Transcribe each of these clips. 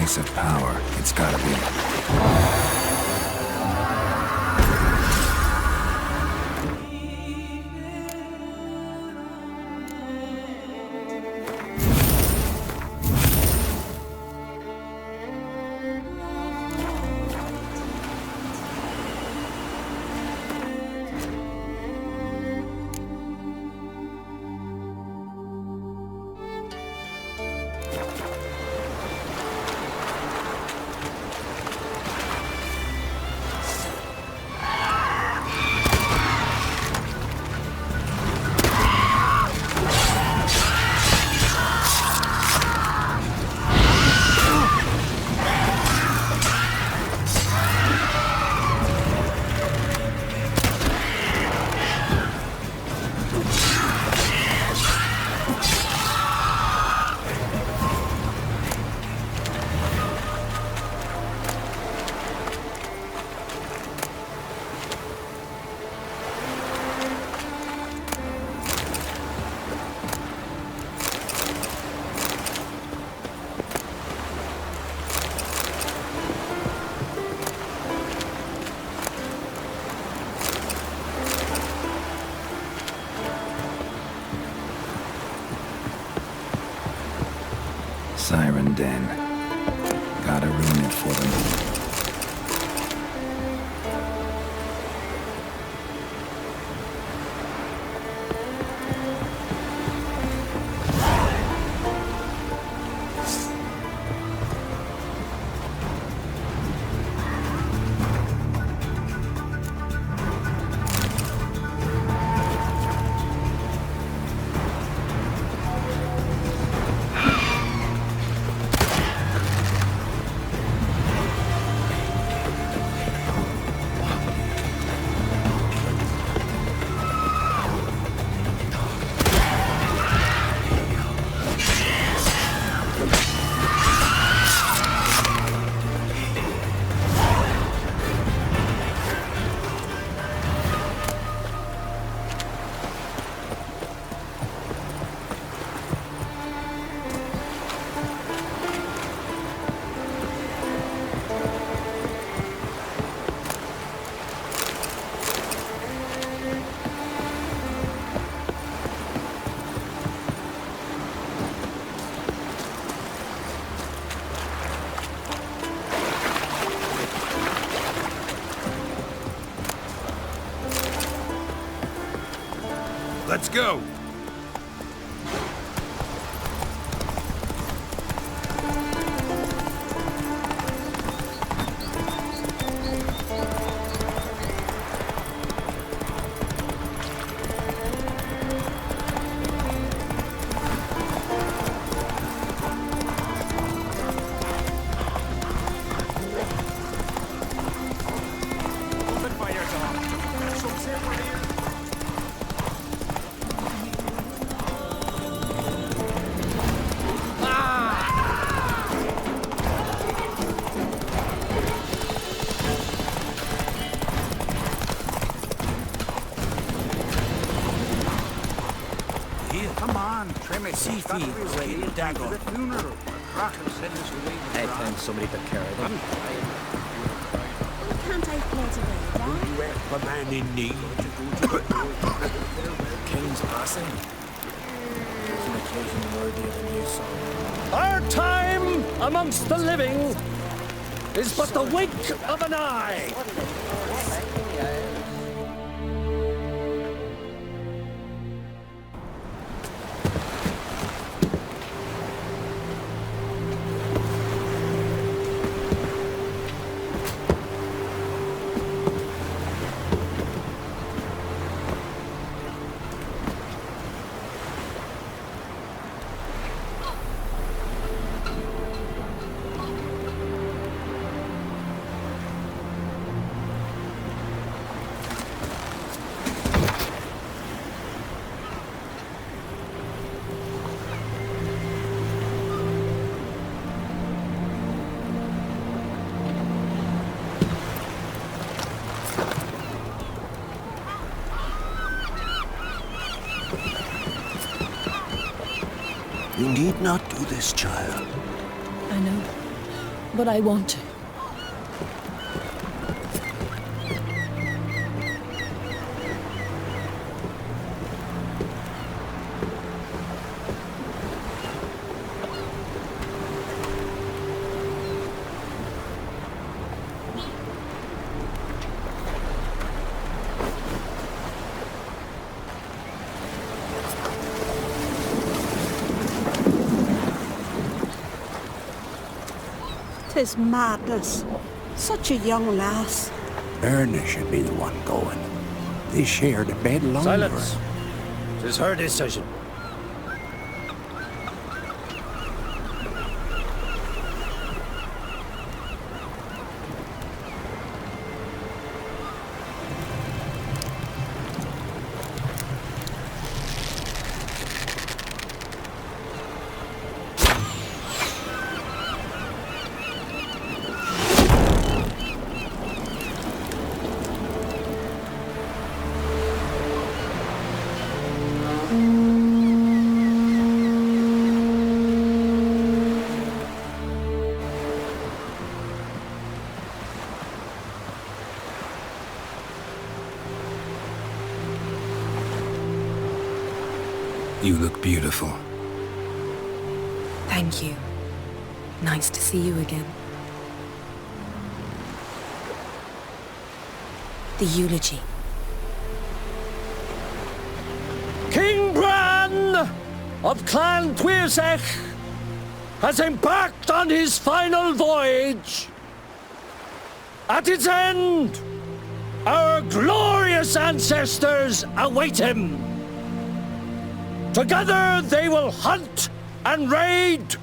place of power. It's gotta be. Siren Den. Gotta ruin it for them. Let's go! I found somebody to carry them. Can't I play today, Dad? A man in need. King's passing. It's an occasion worthy of a new song. Our time amongst the living is but the wink of an eye. You need not do this, child. I know. but I want to. Tis madness. Such a young lass. Erna should be the one going. They shared a bed longer. Silence. 'Tis her decision. You look beautiful. Thank you. Nice to see you again. The eulogy. King Bran of Clan Tuirsech has embarked on his final voyage. At its end, our glorious ancestors await him. Together they will hunt and raid.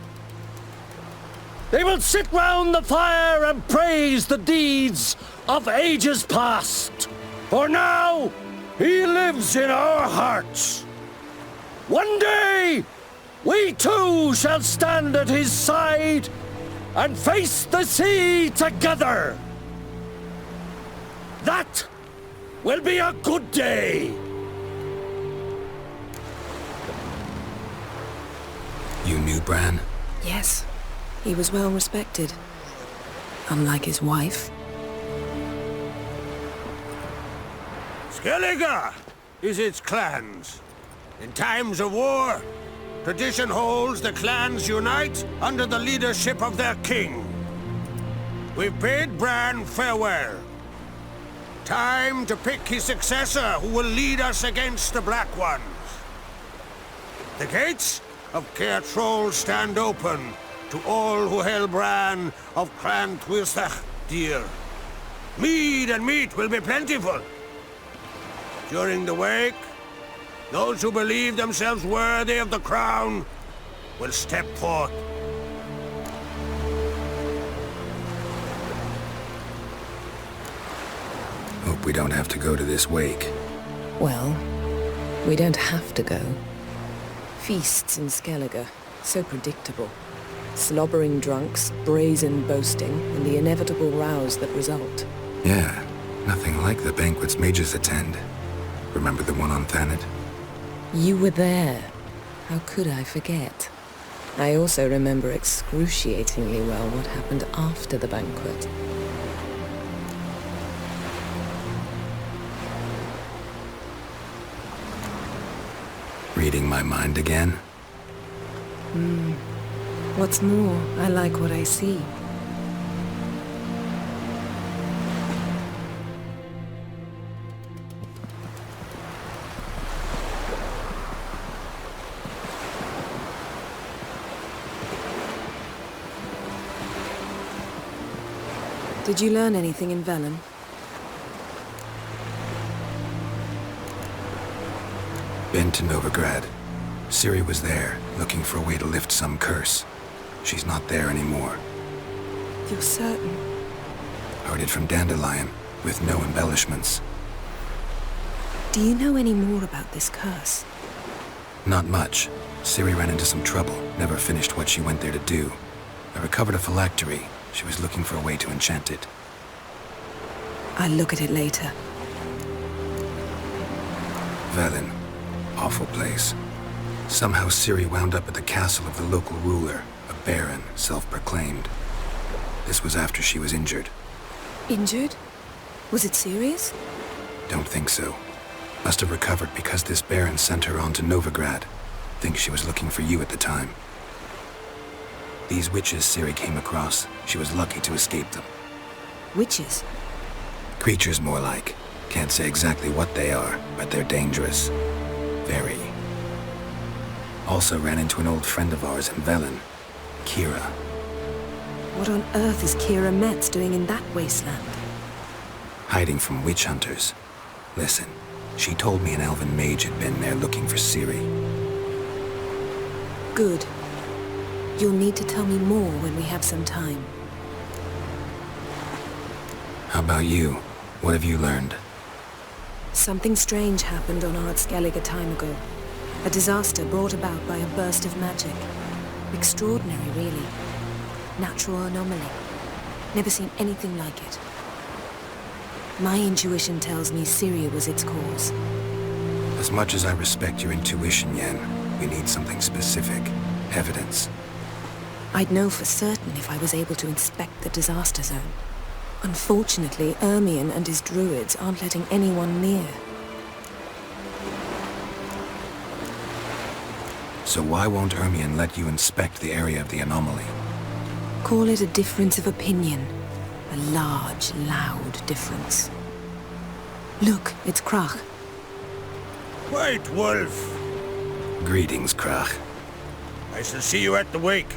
They will sit round the fire and praise the deeds of ages past. For now, he lives in our hearts. One day, we too shall stand at his side and face the sea together. That will be a good day. You knew Bran? Yes, he was well respected. Unlike his wife. Skellige is its clans. In times of war, tradition holds the clans unite under the leadership of their king. We've bid Bran farewell. Time to pick his successor who will lead us against the Black Ones. The gates of Caer Troll stand open to all who held Bran of Clan Tuirsech dear. Mead and meat will be plentiful. During the wake, those who believe themselves worthy of the crown will step forth. Hope we don't have to go to this wake. Well, we don't have to go. Feasts in Skellige, so predictable. Slobbering drunks, brazen boasting, and the inevitable rows that result. Yeah, nothing like the banquets mages attend. Remember the one on Thanet? You were there. How could I forget? I also remember excruciatingly well what happened after the banquet. Reading my mind again? What's more, I like what I see. Did you learn anything in Velen? Been to Novigrad. Ciri was there, looking for a way to lift some curse. She's not there anymore. You're certain? Heard it from Dandelion, with no embellishments. Do you know any more about this curse? Not much. Ciri ran into some trouble, never finished what she went there to do. I recovered a phylactery. She was looking for a way to enchant it. I'll look at it later. Velen. Awful place. Somehow Ciri wound up at the castle of the local ruler, a baron, self-proclaimed. This was after she was injured. Injured? Was it serious? Don't think so. Must have recovered because this Baron sent her on to Novigrad. Think she was looking for you at the time. These witches Ciri came across, she was lucky to escape them. Witches? Creatures more like. Can't say exactly what they are, but they're dangerous. Very. Also ran into an old friend of ours in Velen, Kira. What on earth is Kira Metz doing in that wasteland? Hiding from witch hunters. Listen, she told me an elven mage had been there looking for Ciri. Good. You'll need to tell me more when we have some time. How about you? What have you learned? Something strange happened on Ard Skellige a time ago. A disaster brought about by a burst of magic. Extraordinary, really. Natural anomaly. Never seen anything like it. My intuition tells me Ciri was its cause. As much as I respect your intuition, Yen, we need something specific. Evidence. I'd know for certain if I was able to inspect the disaster zone. Unfortunately, Ermion and his druids aren't letting anyone near. So why won't Ermion let you inspect the area of the anomaly? Call it a difference of opinion. A large, loud difference. Look, it's Krach. White Wolf! Greetings, Krach. I shall see you at the wake,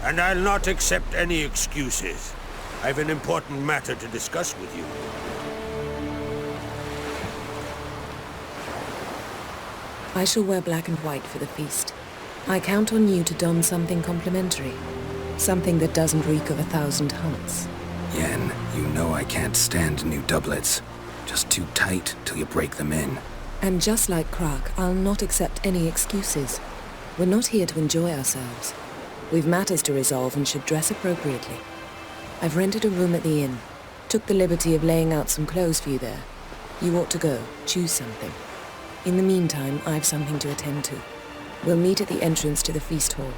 and I'll not accept any excuses. I've an important matter to discuss with you. I shall wear black and white for the feast. I count on you to don something complimentary. Something that doesn't reek of 1,000 hunts. Yen, you know I can't stand new doublets. Just too tight till you break them in. And just like Krach, I'll not accept any excuses. We're not here to enjoy ourselves. We've matters to resolve and should dress appropriately. I've rented a room at the inn. Took the liberty of laying out some clothes for you there. You ought to go. Choose something. In the meantime, I've something to attend to. We'll meet at the entrance to the feast hall.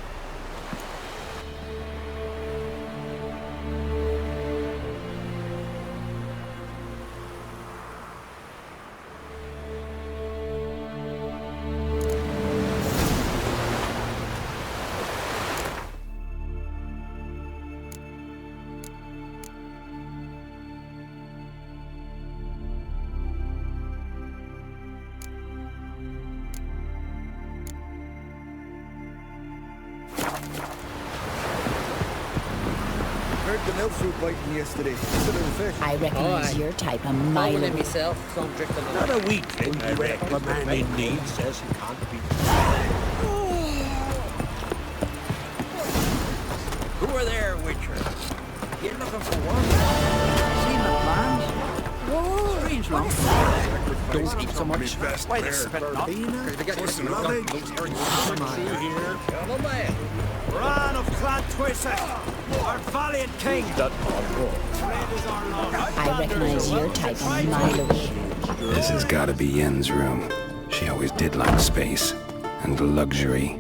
Heard the milk fruit biting yesterday. It's a little fish. I recognise your type a mile away. myself, so I'm drifting Not a weakling, I reckon. A man in need says he can't be. Who are there, Witcher? You looking for one? Seen the plans? Whoa! Strange long. Don't eat so much. Why they spit up? Ran of Clan Twissa, our valiant king. I recognise your type a mile away. This has gotta be Yen's room. She always did like space and luxury.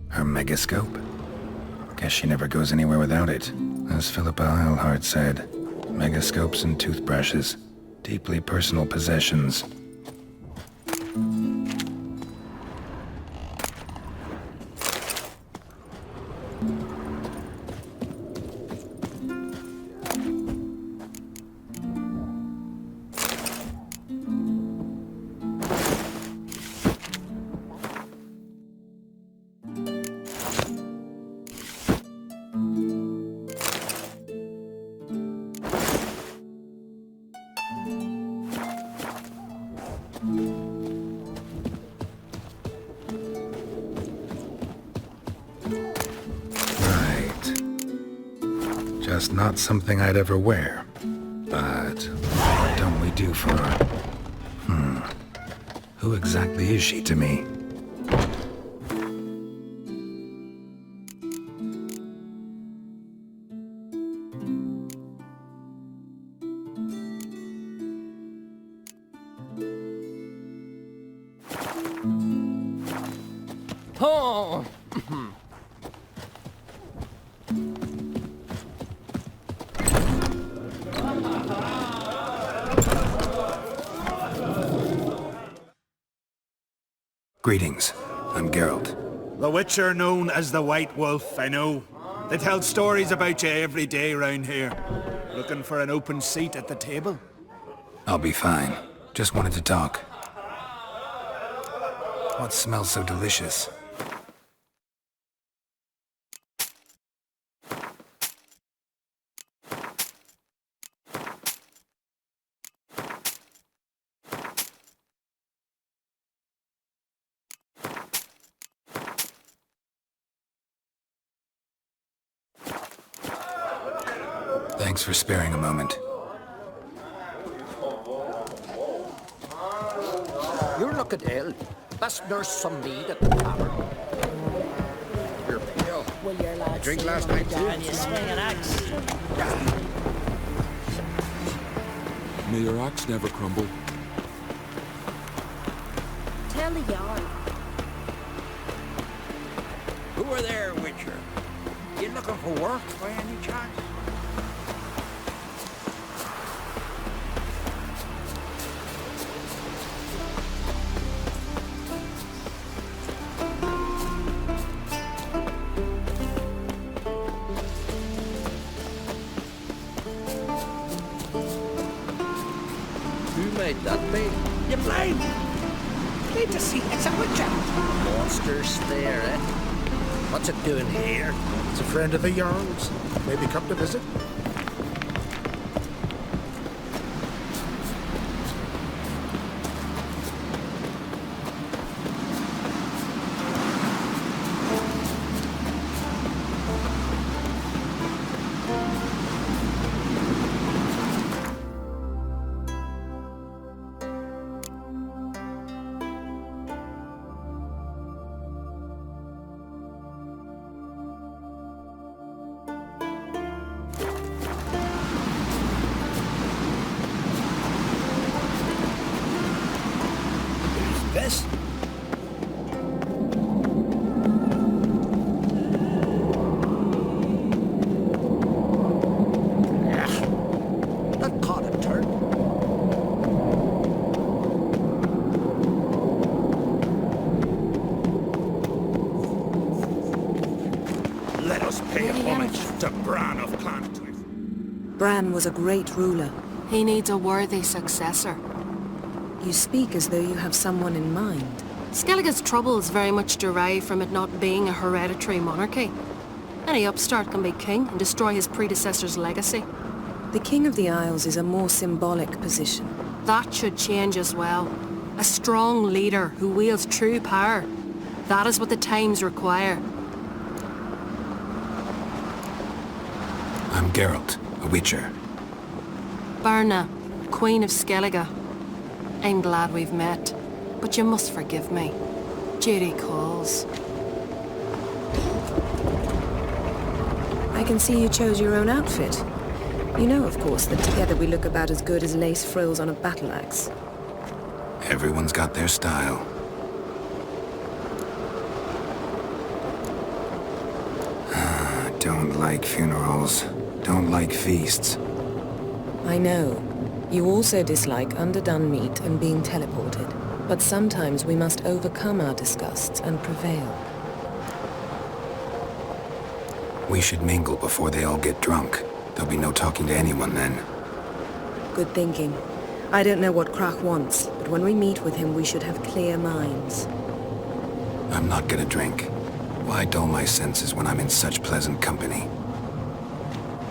Her megascope? Guess she never goes anywhere without it. As Philippa Eilhart said, megascopes and toothbrushes, deeply personal possessions. Just not something I'd ever wear. But what don't we do for her? Who exactly is she to me? Oh! Greetings. I'm Geralt. The Witcher known as the White Wolf, I know. They tell stories about you every day round here. Looking for an open seat at the table? I'll be fine. Just wanted to talk. What smells so delicious? Thanks for sparing a moment. You're looking ill. Best nurse some mead at the tavern. You're pale. Will your lad Drink see last when night, we're too. down, you swing an axe? May your axe never crumble. Tell the yarn. Who are there, Witcher? You looking for work by any chance? Who made that mead? You blind! Need to see, it's a Witcher! Monsters there, eh? What's it doing here? It's a friend of the Jarl's. Maybe come to visit. This? That caught a turn. Let us pay homage to Bran of Clantwick. Bran was a great ruler. He needs a worthy successor. You speak as though you have someone in mind. Skellige's troubles very much derive from it not being a hereditary monarchy. Any upstart can be king and destroy his predecessor's legacy. The King of the Isles is a more symbolic position. That should change as well. A strong leader who wields true power. That is what the times require. I'm Geralt, a Witcher. Birna, Queen of Skellige. I'm glad we've met, but you must forgive me. Duty calls. I can see you chose your own outfit. You know, of course, that together we look about as good as lace frills on a battle axe. Everyone's got their style. Don't like funerals. Don't like feasts. I know. You also dislike underdone meat and being teleported. But sometimes we must overcome our disgusts and prevail. We should mingle before they all get drunk. There'll be no talking to anyone then. Good thinking. I don't know what Krach wants, but when we meet with him we should have clear minds. I'm not gonna drink. Why dull my senses when I'm in such pleasant company?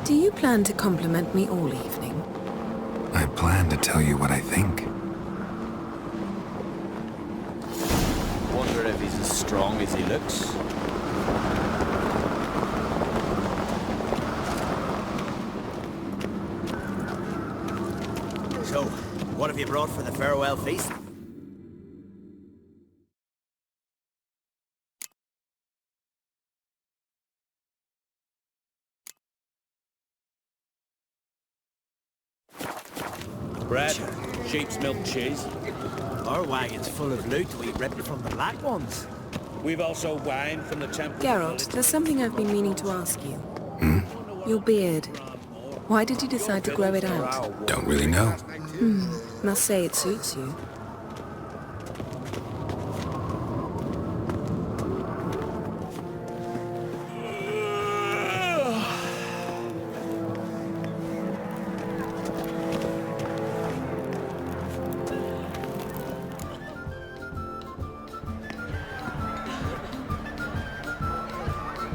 Do you plan to compliment me all evening? I plan to tell you what I think. Wonder if he's as strong as he looks. you brought for the farewell feast? Bread, sheep's milk cheese. Our wagon's full of loot we ripped from the black ones. We've also wine from the temple. Geralt, there's something I've been meaning to ask you. Your beard. Why did you decide to grow it out? Don't really know. Must say it suits you.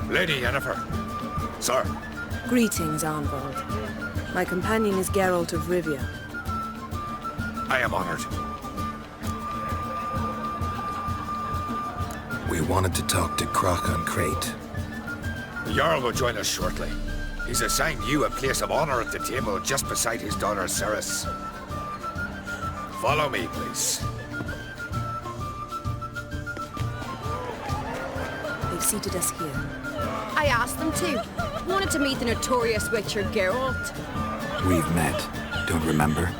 Lady Yennefer. Sir. Greetings, Arnvald. My companion is Geralt of Rivia. I am honored. We wanted to talk to Croc on Crate. The Jarl will join us shortly. He's assigned you a place of honor at the table just beside his daughter Ceres. Follow me, please. They've seated us here. I asked them to. Wanted to meet the notorious Witcher Geralt. We've met. Don't remember?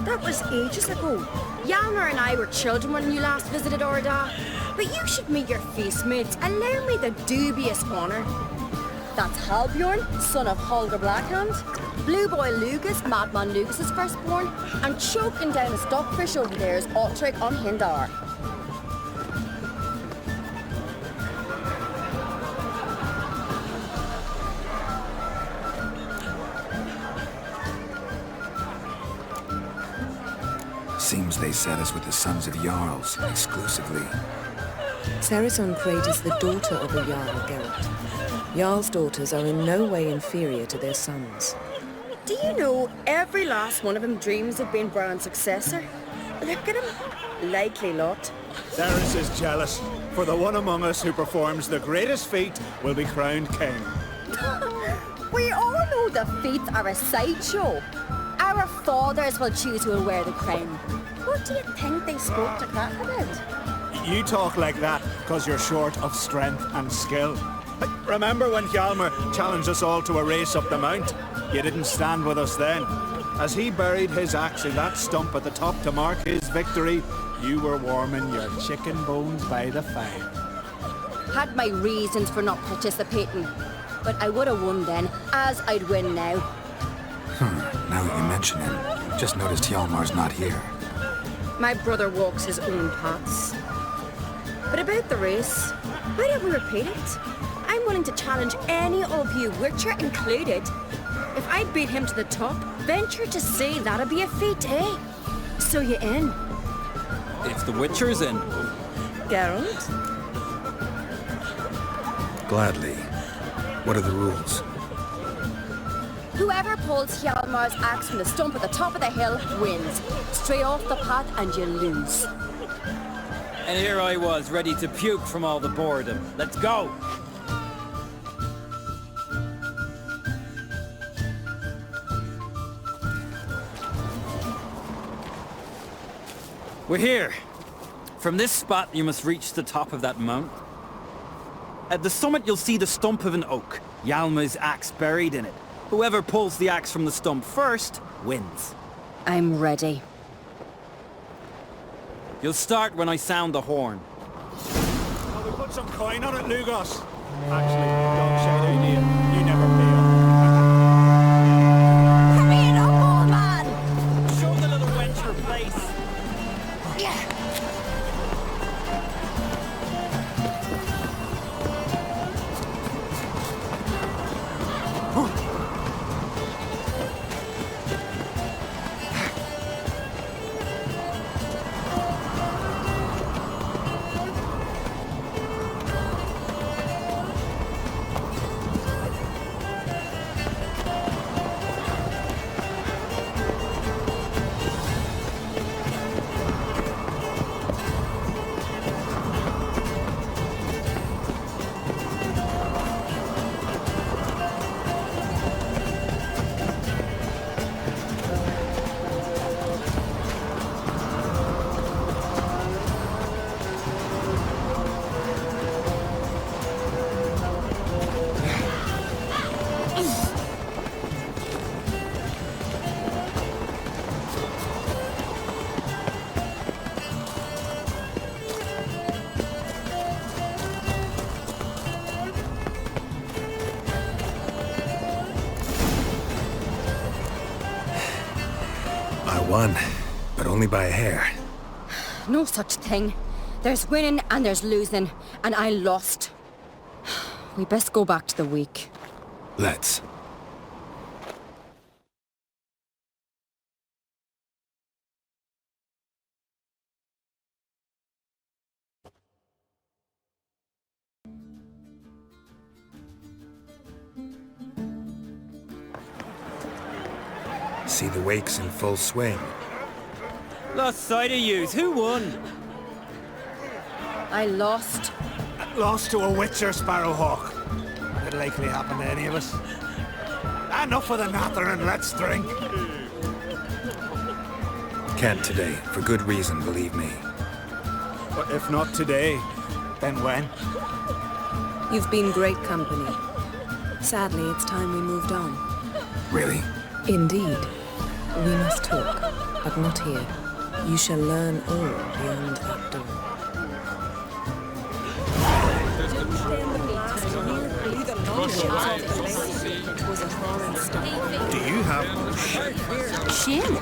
That was ages ago. Hjalmar and I were children when you last visited Orda. But you should meet your feast mates. Allow me the dubious honor. That's Halbjorn, son of Holger Blackhand. Blue Boy Lugus, Madman Lugus' firstborn. And choking down a stockfish over there is Otric on Hindar. Seems they set us with the sons of Jarls, exclusively. Ceres on Crate is the daughter of a Jarl, Geralt. Jarl's daughters are in no way inferior to their sons. Do you know every last one of them dreams of being Bran's successor? Look at him. Likely lot. Ceres is jealous, for the one among us who performs the greatest feat will be crowned king. We all know the feats are a sideshow. Our fathers will choose who will wear the crown. What do you think they spoke like that about? You talk like that because you're short of strength and skill. Remember when Hjalmar challenged us all to a race up the mount? You didn't stand with us then. As he buried his axe in that stump at the top to mark his victory, you were warming your chicken bones by the fire. Had my reasons for not participating. But I would have won then, as I'd win now. Now that you mention him, just noticed Hjalmar's not here. My brother walks his own paths. But about the race, why don't we repeat it? I'm willing to challenge any of you, Witcher included. If I beat him to the top, venture to say that'd be a feat, eh? So you in? If the Witcher's in. Geralt? Gladly. What are the rules? Whoever pulls Hjalmar's axe from the stump at the top of the hill wins. Stray off the path and you lose. And here I was, ready to puke from all the boredom. Let's go! We're here. From this spot, you must reach the top of that mount. At the summit, you'll see the stump of an oak. Hjalmar's axe buried in it. Whoever pulls the axe from the stump first, wins. I'm ready. You'll start when I sound the horn. Oh, we put some coin on it, Lugos. Actually, dog shite idea. You never pay up. Hurry it up, old man! Show the little wench her place. won, but only by a hair. No such thing. There's winning and there's losing, and I lost. We best go back to the week. Let's. See the wakes in full swing. Lost sight of yous. Who won? I lost. Lost to a witcher, Sparrowhawk. It'll likely happen to any of us. Enough of the nattering, let's drink. Can't today, for good reason, believe me. But if not today, then when? You've been great company. Sadly, it's time we moved on. Really? Indeed. We must talk, but not here. You shall learn all beyond that door. Do you have Shin?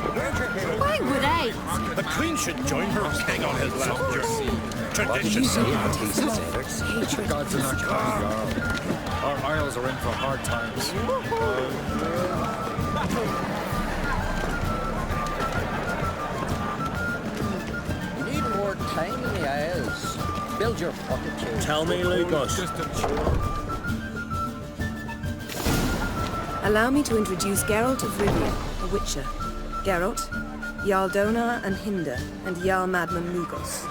Why would I? the Queen should join her king on his last journey. Tradition. Gods in our cause, Our isles are in for hard times. Need more time in the Isles. Build your pocket change. Tell me, Lugos. Allow me to introduce Geralt of Rivia, a witcher. Geralt, Jarl Donar and Hinder, and Jarl Madman Lugos.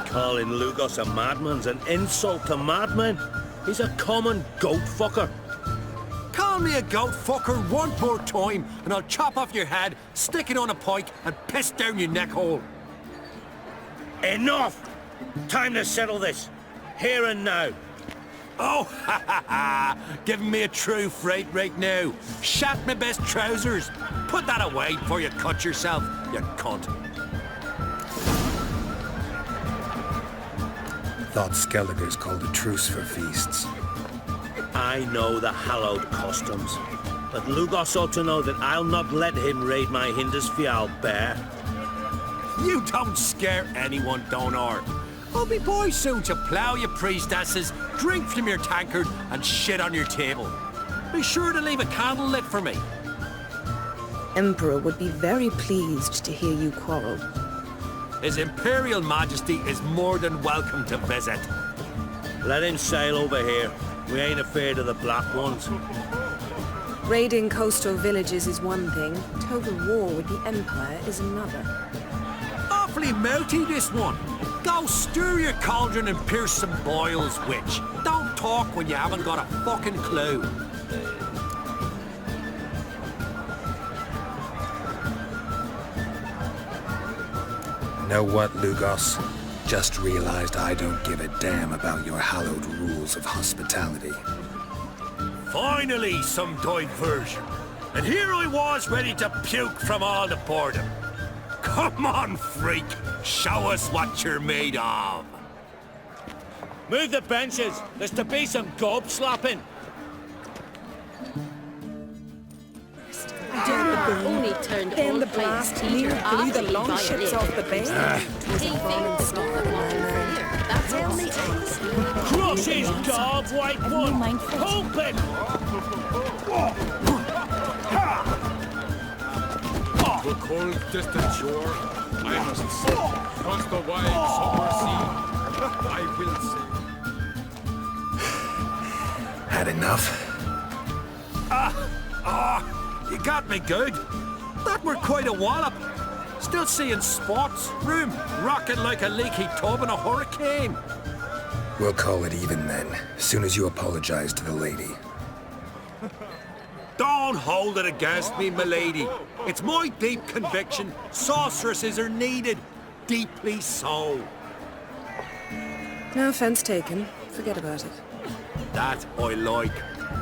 Calling Lugos a madman's an insult to madmen. He's a common goat fucker. Call me a goat fucker one more time, and I'll chop off your head, stick it on a pike, and piss down your neck hole. Enough! Time to settle this. Here and now. Oh, ha ha ha! Giving me a true fright right now. Shat my best trousers. Put that away before you cut yourself, you cunt. Thought Skelliger's called a truce for feasts. I know the hallowed customs, but Lugos ought to know that I'll not let him raid my Hindisfial bear. You don't scare anyone, Donar. I'll be boy soon to plough your priestesses, drink from your tankard, and shit on your table. Be sure to leave a candle lit for me. Emperor would be very pleased to hear you quarrel. His Imperial Majesty is more than welcome to visit. Let him sail over here. We ain't afraid of the Black Ones. Raiding coastal villages is one thing. Total war with the Empire is another. Awfully melty, this one. Go stir your cauldron and pierce some boils, witch. Don't talk when you haven't got a fucking clue. Know what, Lugos? Just realized I don't give a damn about your hallowed rules of hospitality. Finally, some diversion. And here I was ready to puke from all the boredom. Come on, freak. Show us what you're made of. Move the benches. There's to be some gob slapping. Only turned Then old the place blast teacher blew after the he longships violated. off the bay. That's all me. Crush his gob, white one. Hope it. To a cold, distant shore, I must sail. Across the wide summer sea, I will sail. Had enough? You got me good. That were quite a wallop. Still seeing spots, room rocking like a leaky tub in a hurricane. We'll call it even then, soon as you apologize to the lady. Don't hold it against me, milady. It's my deep conviction sorceresses are needed. Deeply so. No offense taken. Forget about it. That I like.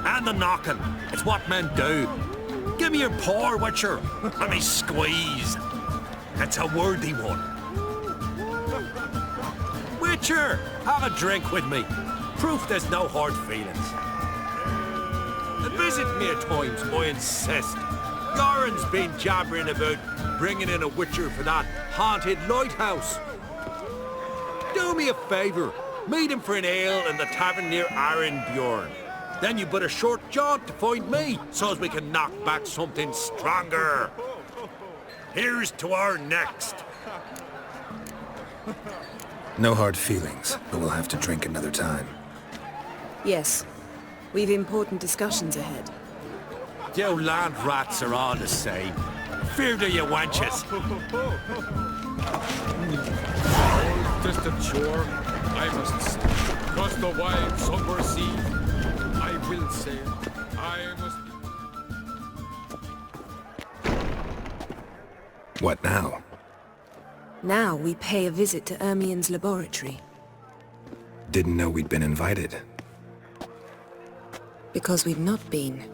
And the knocking. It's what men do. Give me your paw, Witcher. Let me squeeze. It's a worthy one. Witcher, have a drink with me. Proof there's no hard feelings. And visit me at times, I insist. Goran's been jabbering about bringing in a witcher for that haunted lighthouse. Do me a favour. Meet him for an ale in the tavern near Arenbjorn. Then you but a short jaunt to find me, so as we can knock back something stronger. Here's to our next. No hard feelings, but we'll have to drink another time. Yes. We've important discussions ahead. You land rats are all the same. Fear to you wenches. Old distant shore, I must sail. Across the wide somber sea, I will sail. I must... What now? Now we pay a visit to Ermien's laboratory. Didn't know we'd been invited. Because we've not been.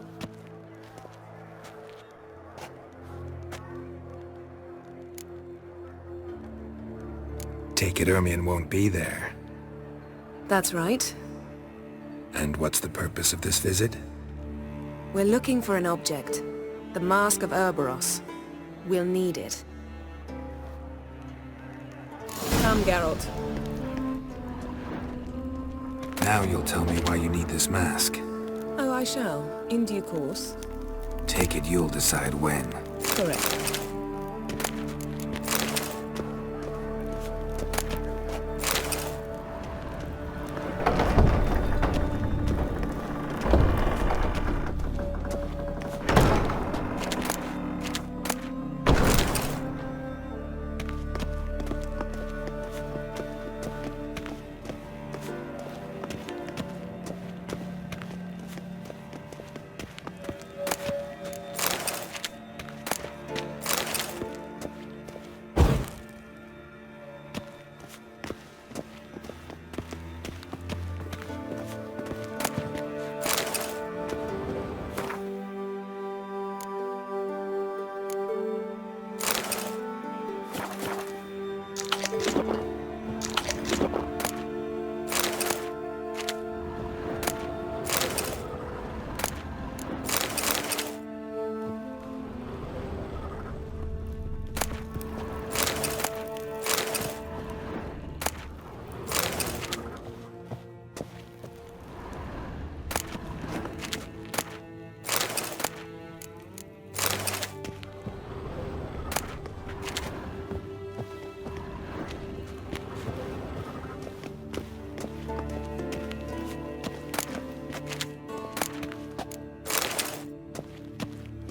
Take it Ermien won't be there. That's right. And what's the purpose of this visit? We're looking for an object. The Mask of Cerberus. We'll need it. Come, Geralt. Now you'll tell me why you need this mask. Oh, I shall. In due course. Take it you'll decide when. Correct.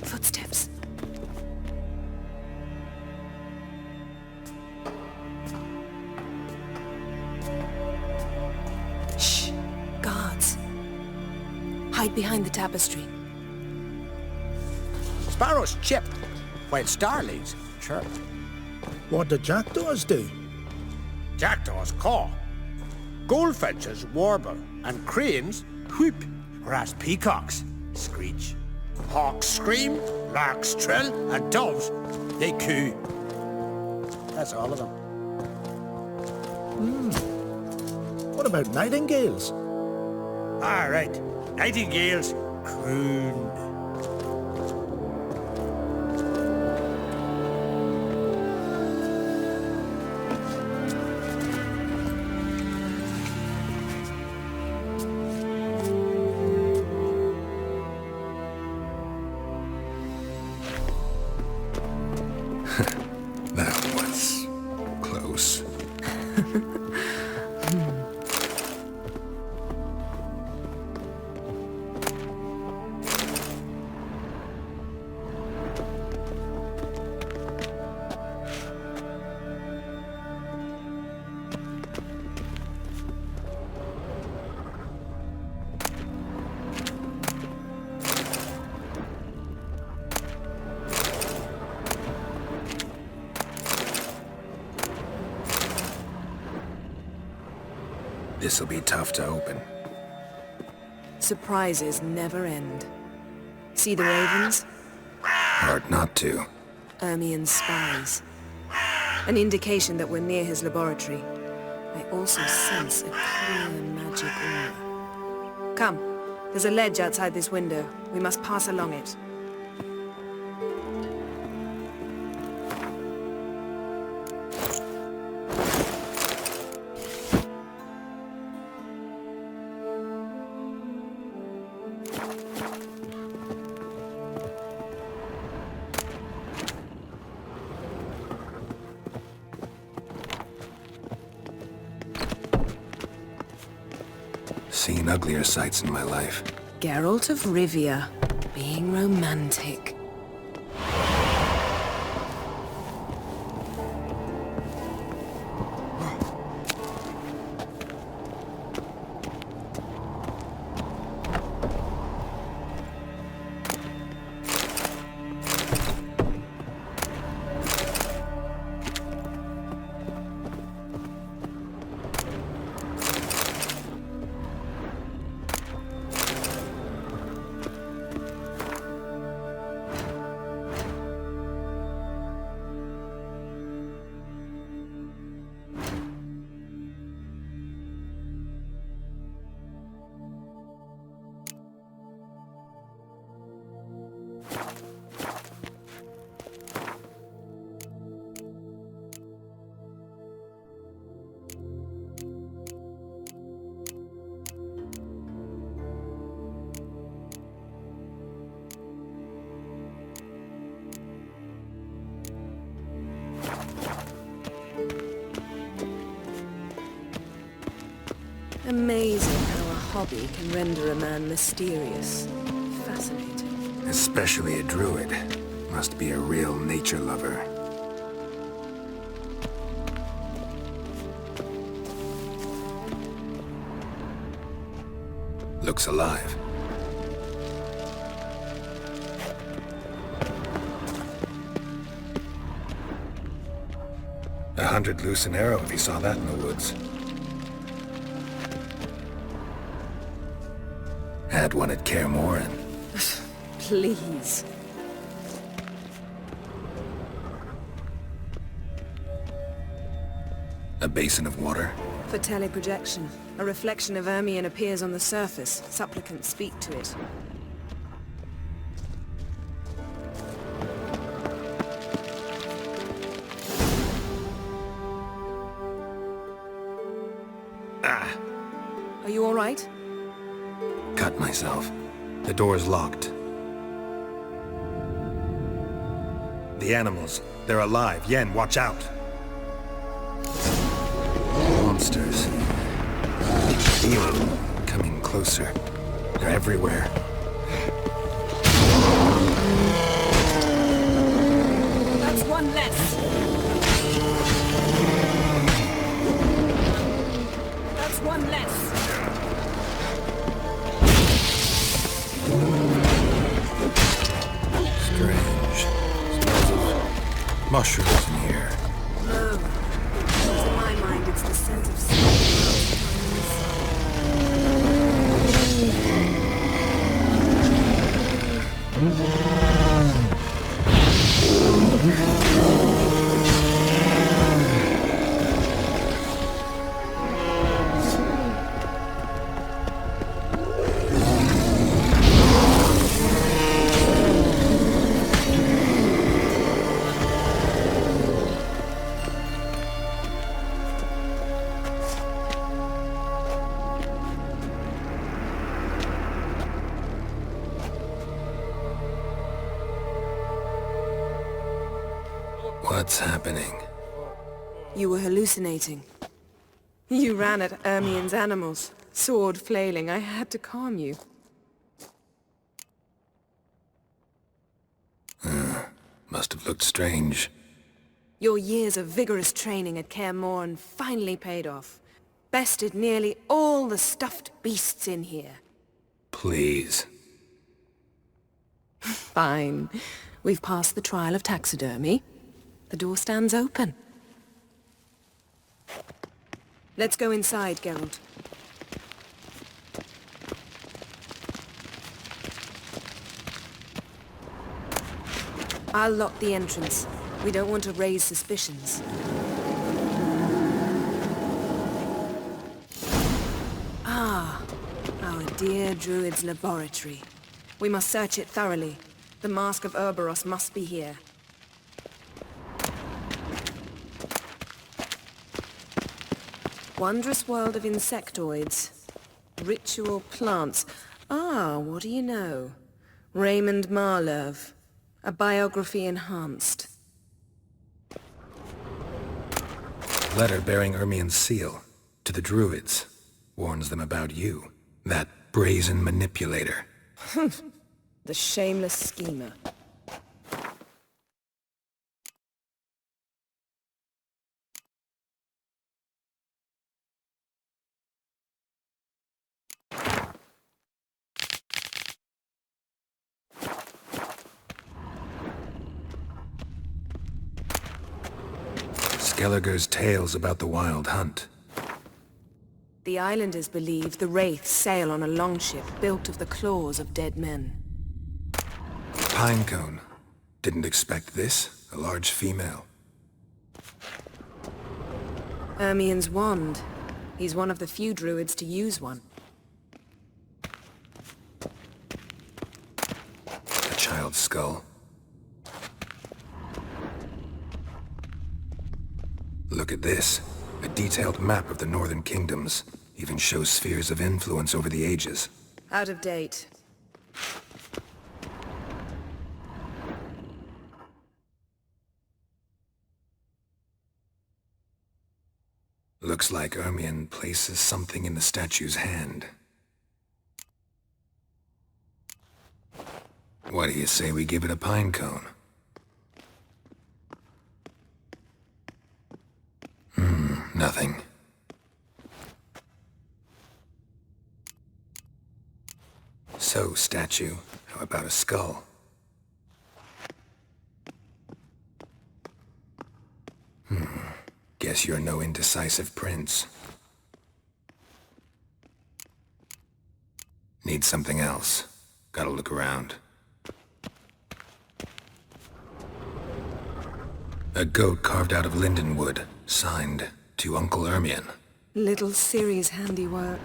Footsteps. Shh! Guards. Hide behind the tapestry. Sparrows chip, while starlings chirp. What do jackdaws do? Jackdaws caw. Goldfinches warble, and cranes whoop, whereas peacocks screech. Hawks scream, larks trill, and doves, they coo. That's all of them. What about nightingales? All right, nightingales croon. That was close. This'll be tough to open. Surprises never end. See the ravens? Hard not to. Ermien's spies. An indication that we're near his laboratory. I also sense a clear magic aura. Come, there's a ledge outside this window. We must pass along it. Seen uglier sights in my life. Geralt of Rivia, being romantic. Amazing how a hobby can render a man mysterious. Fascinating. Especially a druid. Must be a real nature lover. Looks alive. $100 loose an arrow if he saw that in the woods. Had one at Kaer Morhen. Please. A basin of water. For teleprojection. A reflection of Ermion appears on the surface. Supplicants speak to it. Ah! Are you all right? Cut myself. The door's locked. The animals. They're alive. Yen, watch out! Monsters. Feel them coming closer. They're everywhere. That's one less. That's one less. Strange. Smells of mushrooms in here. No. To my mind, it's the scent of smoke. What's happening? You were hallucinating. You ran at Ermion's animals, sword flailing. I had to calm you. Must have looked strange. Your years of vigorous training at Kaer Morhen finally paid off. Bested nearly all the stuffed beasts in here. Please. Fine. We've passed the trial of taxidermy. The door stands open. Let's go inside, Geralt. I'll lock the entrance. We don't want to raise suspicions. Ah, our dear druid's laboratory. We must search it thoroughly. The Mask of Ouroboros must be here. Wondrous world of insectoids. Ritual plants. Ah, what do you know? Raymond Marlove. A biography enhanced. Letter bearing Ermien's seal to the Druids. Warns them about you. That brazen manipulator. The shameless schemer. Skelliger's tales about the Wild Hunt. The islanders believe the wraiths sail on a longship built of the claws of dead men. Pinecone. Didn't expect this. A large female. Ermien's wand. He's one of the few druids to use one. A child's skull. Look at this. A detailed map of the Northern Kingdoms. Even shows spheres of influence over the ages. Out of date. Looks like Ermien places something in the statue's hand. What do you say we give it a pine cone? Nothing. So, statue, how about a skull? Guess you're no indecisive prince. Need something else. Gotta look around. A goat carved out of linden wood, signed to Uncle Ermien. Little Ciri's handiwork.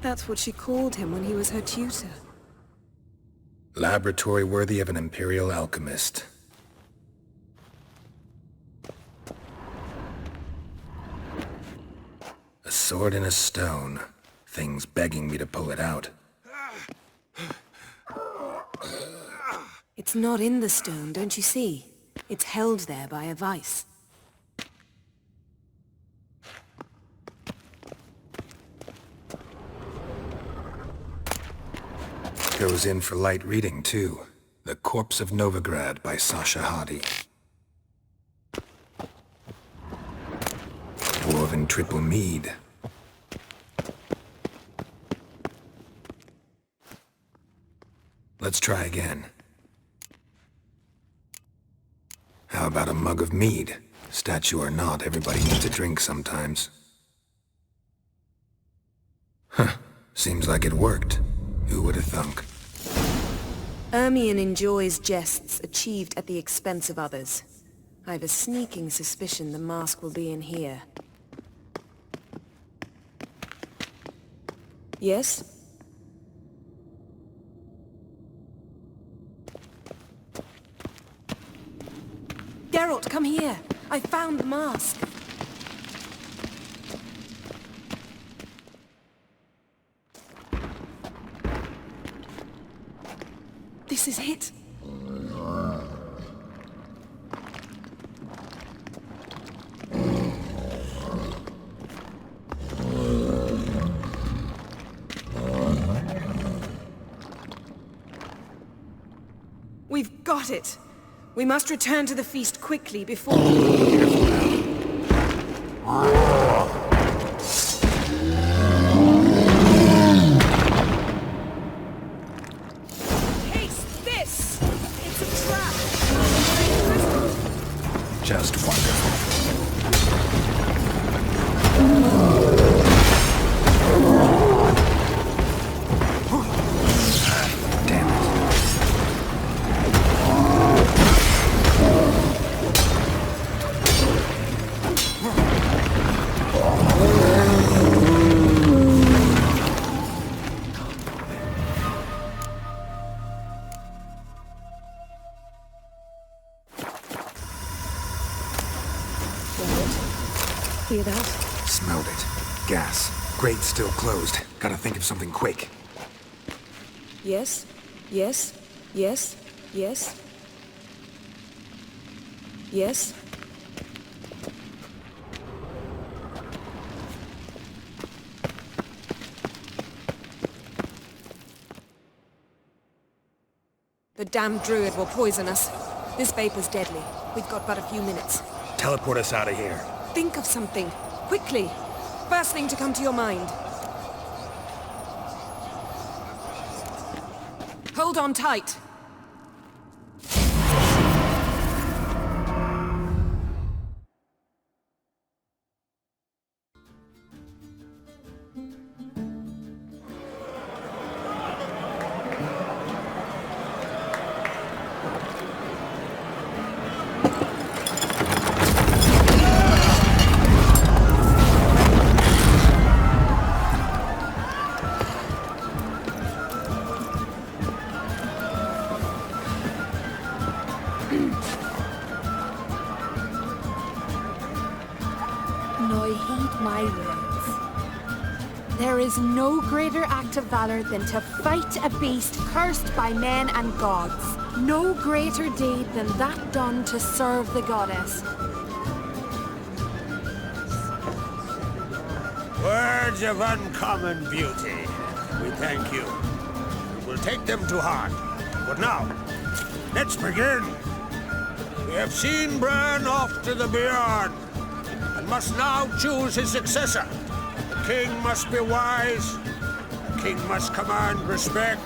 That's what she called him when he was her tutor. Laboratory worthy of an imperial alchemist. A sword in a stone. Things begging me to pull it out. It's not in the stone, don't you see? It's held there by a vice. Goes in for light reading, too. The Corpse of Novigrad by Sasha Hadi. Dwarven triple mead. Let's try again. How about a mug of mead? Statue or not, everybody needs a drink sometimes. Huh. Seems like it worked. Who would have thunk? Ermien enjoys jests achieved at the expense of others. I have a sneaking suspicion the mask will be in here. Yes? Geralt, come here! I found the mask! This is it! We've got it! We must return to the feast quickly before... Taste this! It's a trap! Just wonderful. Damn it. Hear that? Smelled it. Gas. Grate's still closed. Gotta think of something quick. Yes, yes, yes, yes. Yes. The damned druid will poison us. This vapor's deadly. We've got but a few minutes. Teleport us out of here. Think of something. Quickly. First thing to come to your mind. Hold on tight. Now heed my words. There is no greater act of valor than to fight a beast cursed by men and gods. No greater deed than that done to serve the goddess. Words of uncommon beauty. We thank you. We'll take them to heart. But now, let's begin. We have seen Bran off to the beyond, and must now choose his successor. The king must be wise. A king must command respect.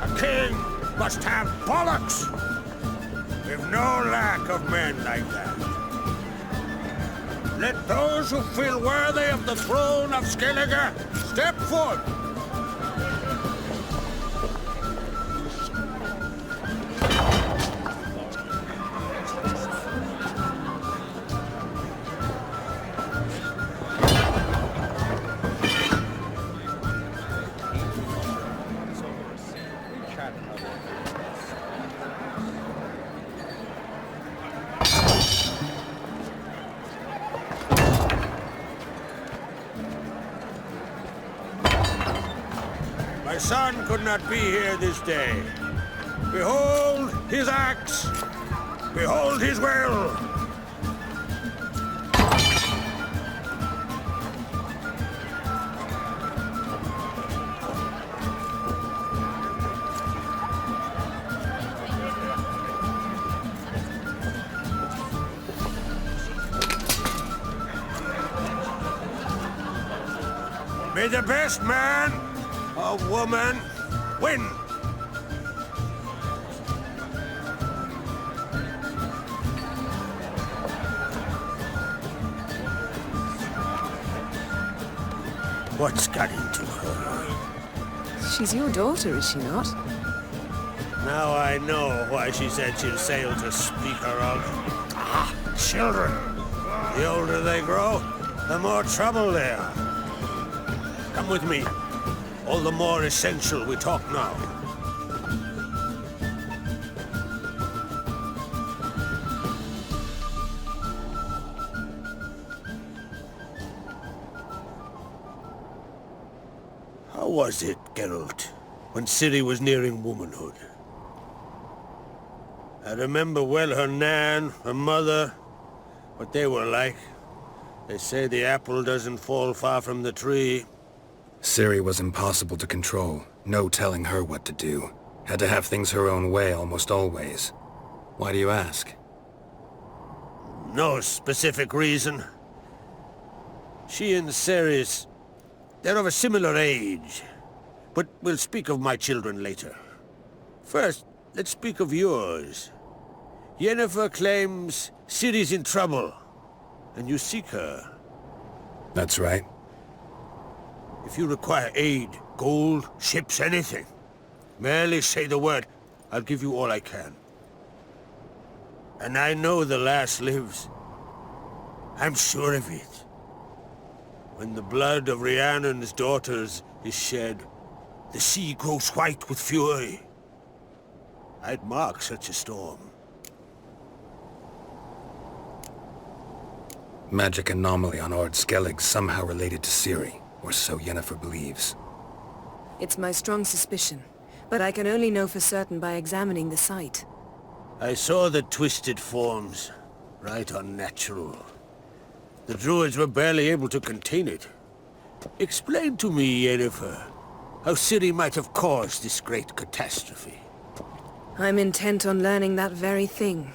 A king must have bollocks. We've no lack of men like that. Let those who feel worthy of the throne of Skellige step forth. My son could not be here this day. Behold his axe. Behold his will. May the best man or woman win. What's got into her? She's your daughter, is she not? Now I know why she said she'll sail to speak her of. Ah, children. The older they grow, the more trouble they are. Come with me. All the more essential we talk now. How was it, Geralt, when Ciri was nearing womanhood? I remember well her nan, her mother, what they were like. They say the apple doesn't fall far from the tree. Ciri was impossible to control. No telling her what to do. Had to have things her own way almost always. Why do you ask? No specific reason. She and Ceres, they're of a similar age. But we'll speak of my children later. First, let's speak of yours. Yennefer claims Ciri's in trouble, and you seek her. That's right. If you require aid, gold, ships, anything, merely say the word. I'll give you all I can. And I know the lass lives. I'm sure of it. When the blood of Rhiannon's daughters is shed, the sea grows white with fury. I'd mark such a storm. Magic anomaly on Ord Skellig somehow related to Ciri, or so Yennefer believes. It's my strong suspicion. but I can only know for certain by examining the site. I saw the twisted forms. Right unnatural. The druids were barely able to contain it. Explain to me, Yennefer, how Ciri might have caused this great catastrophe. I'm intent on learning that very thing,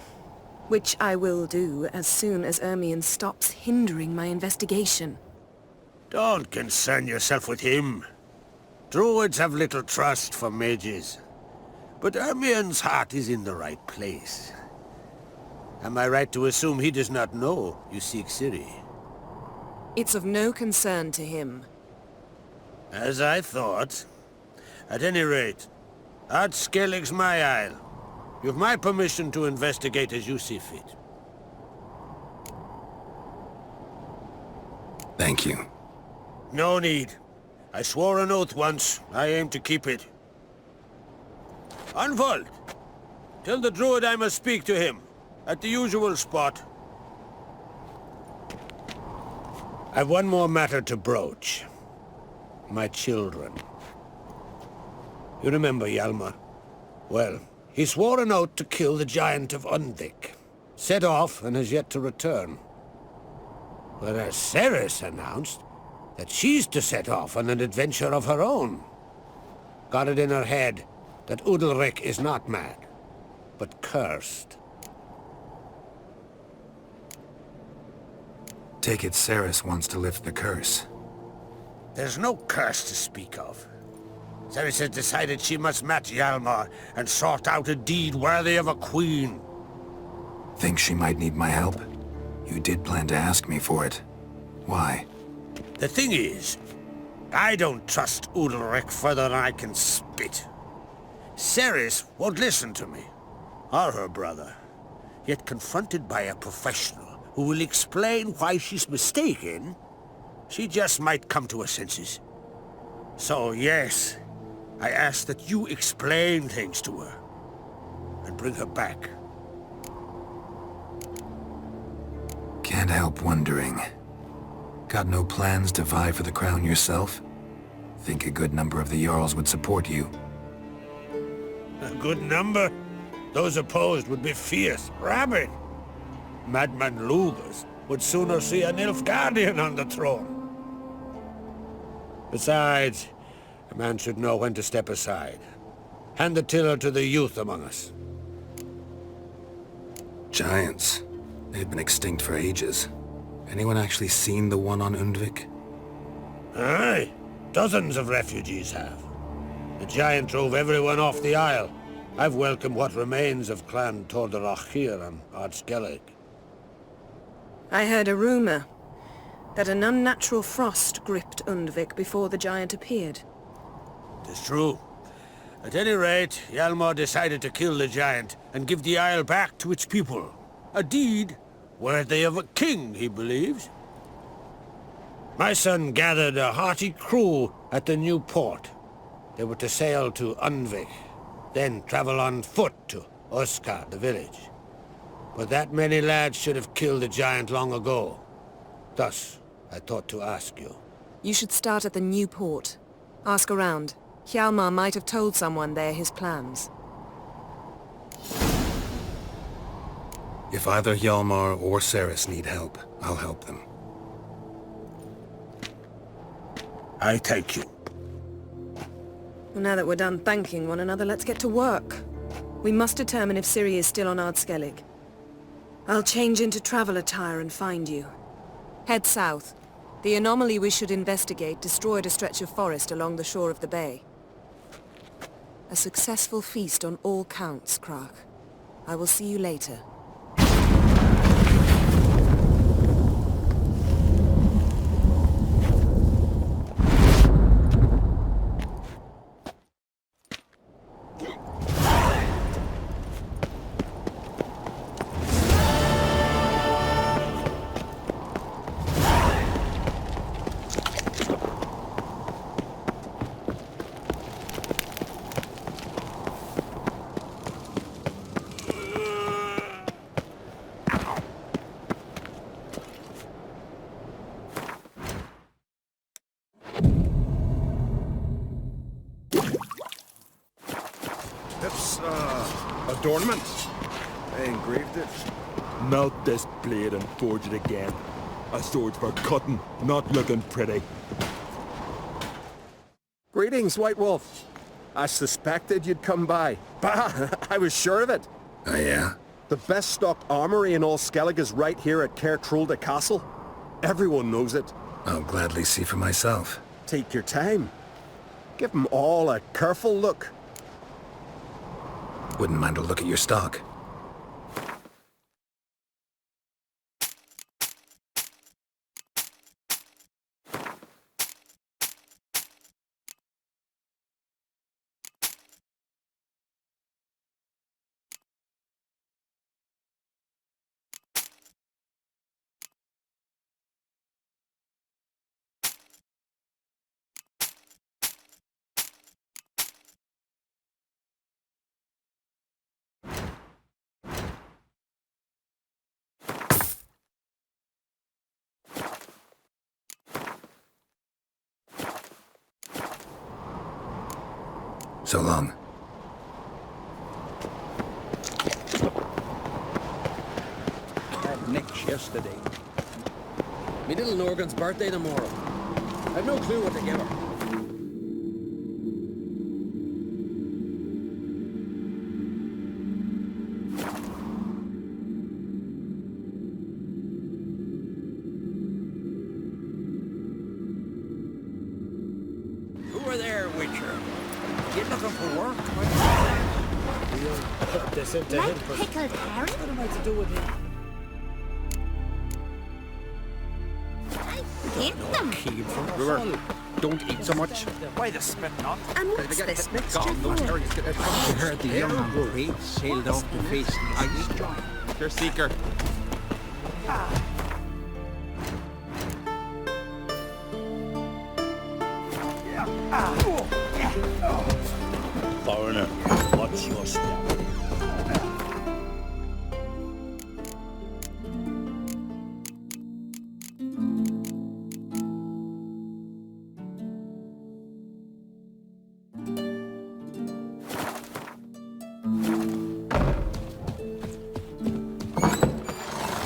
which I will do as soon as Ermion stops hindering my investigation. Don't concern yourself with him. Druids have little trust for mages. But Ermion's heart is in the right place. Am I right to assume he does not know you seek Ciri? It's of no concern to him. As I thought. At any rate, Ard Skellig's my isle. You've my permission to investigate as you see fit. Thank you. No need. I swore an oath once. I aim to keep it. Unfold! Tell the druid I must speak to him. At the usual spot. I've one more matter to broach. My children. You remember Hjalmar? Well, he swore an oath to kill the giant of Undvik. Set off and has yet to return. Whereas Ceres announced that she's to set off on an adventure of her own. Got it in her head that Udalric is not mad, but cursed. Take it Ceres wants to lift the curse. There's no curse to speak of. Ceres has decided she must match Hjalmar and sort out a deed worthy of a queen. Think she might need my help? You did plan to ask me for it. Why? The thing is, I don't trust Udalric further than I can spit. Ceres won't listen to me, or her brother. Yet confronted by a professional who will explain why she's mistaken, she just might come to her senses. So yes, I ask that you explain things to her and bring her back. Can't help wondering. Got no plans to vie for the crown yourself? Think a good number of the Jarls would support you. A good number? Those opposed would be fierce, rabid. Madman Lugas would sooner see an Nilfgaardian on the throne. Besides, a man should know when to step aside. Hand the tiller to the youth among us. Giants. They've been extinct for ages. Anyone actually seen the one on Undvik? Aye. Dozens of refugees have. The giant drove everyone off the isle. I've welcomed what remains of Clan Tordarach here on Ard Skellig. I heard a rumor that an unnatural frost gripped Undvik before the giant appeared. It's true. At any rate, Hjalmar decided to kill the giant and give the isle back to its people. A deed worthy of a king, he believes. My son gathered a hearty crew at the new port. They were to sail to Undvik, then travel on foot to Oskar, the village. But that many lads should have killed the giant long ago. Thus, I thought to ask you. You should start at the new port. Ask around. Hjalmar might have told someone there his plans. If either Hjalmar or Ceres need help, I'll help them. I thank you. Well, now that we're done thanking one another, let's get to work. We must determine if Ciri is still on Ard Skellig. I'll change into travel attire and find you. Head south. The anomaly we should investigate destroyed a stretch of forest along the shore of the bay. A successful feast on all counts, Krach. I will see you later. It's, adornment. I engraved it. Melt this blade and forge it again. A sword for cutting, not looking pretty. Greetings, White Wolf. I suspected you'd come by. Bah, I was sure of it. Oh, yeah? The best stocked armory in all Skellig is right here at Caer Trolde Castle. Everyone knows it. I'll gladly see for myself. Take your time. Give them all a careful look. Wouldn't mind a look at your stock. So long. Had Nick's yesterday. Me little Norgan's birthday tomorrow. I've no clue what to give her. Who are there, Witcher? You looking for work? We'll put this into Like him. pickled herring? What am I to do with him? I hate them. Keep from river. Don't eat so much. Why the spit not? And what's this mixture Gone, for? I heard the young man sailed off the face of the ice. Your seeker. Foreigner, what's your step?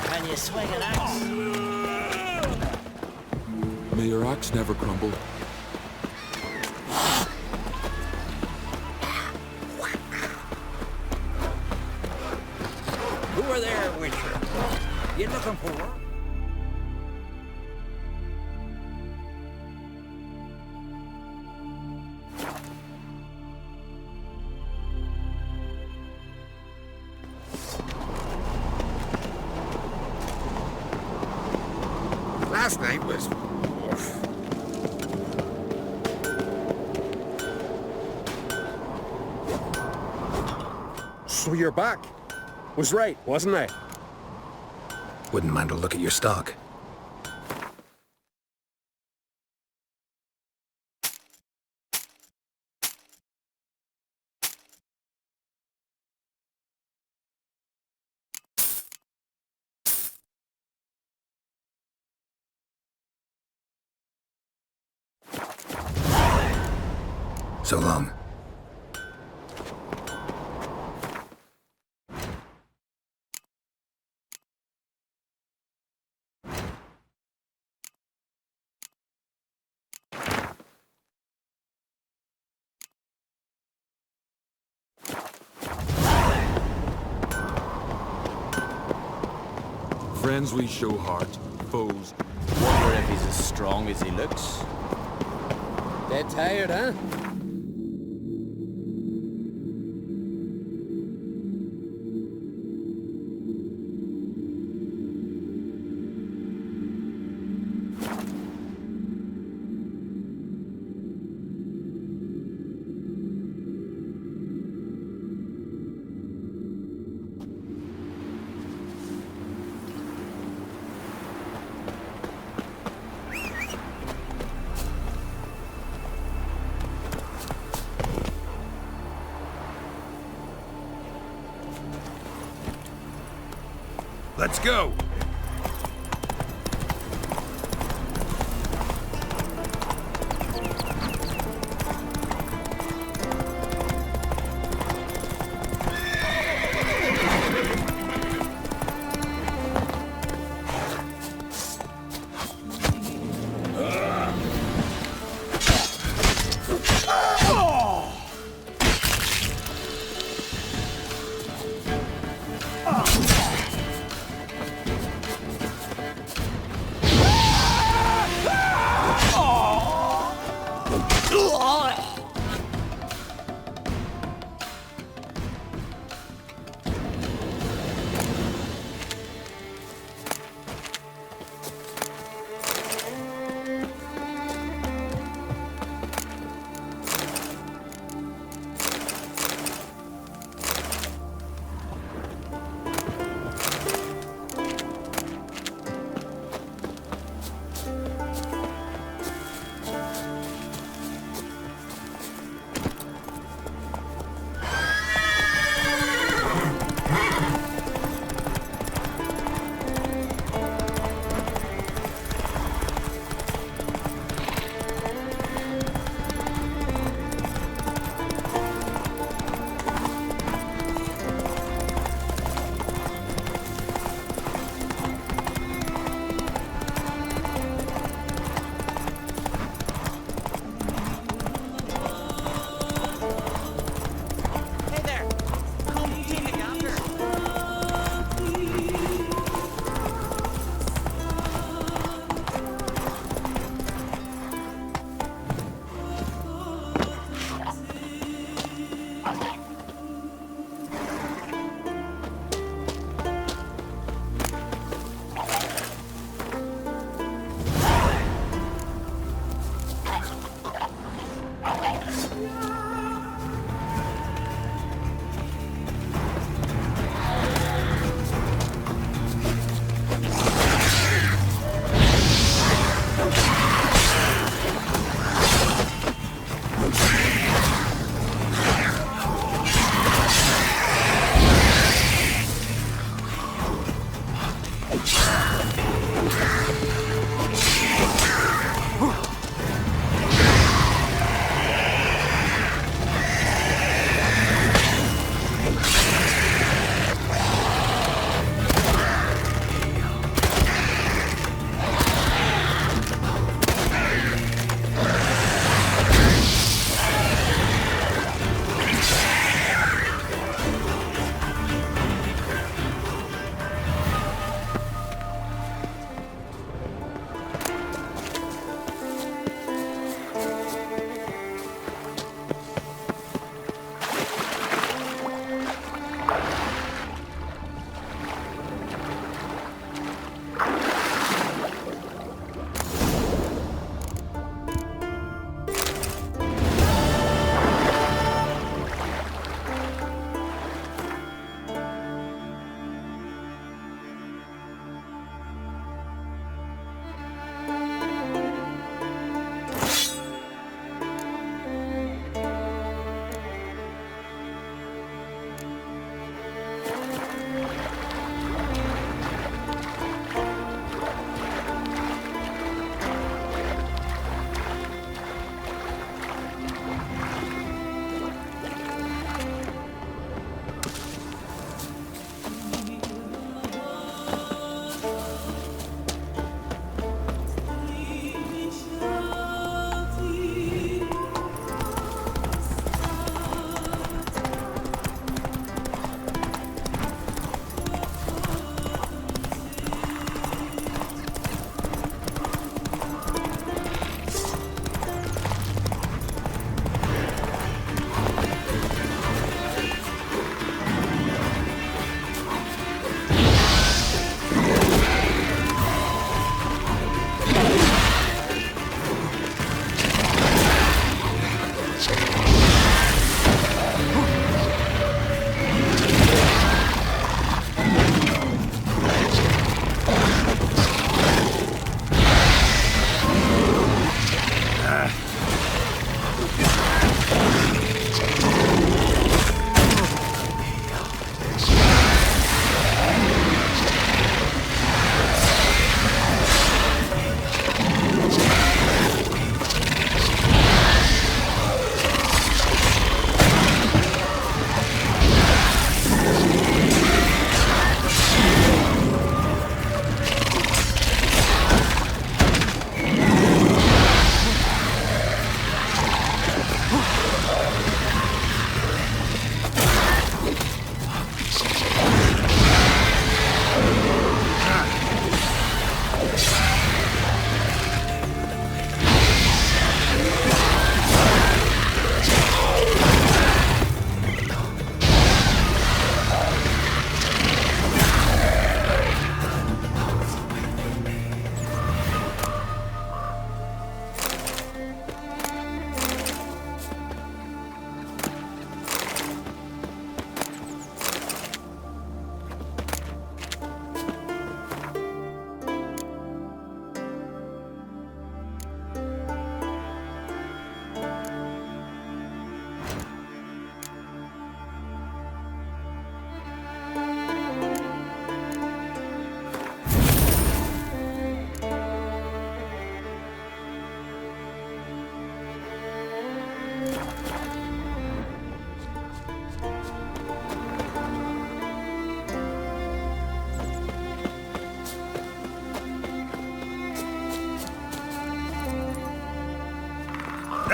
Can you swing an axe? May your axe never crumble. Who are there, Witcher? You looking for work? Last night was... So you're back. Was right, wasn't I? Wouldn't mind a look at your stock. So long. Friends we show heart, foes. Wonder if he's as strong as he looks. Dead tired, huh? Let's go!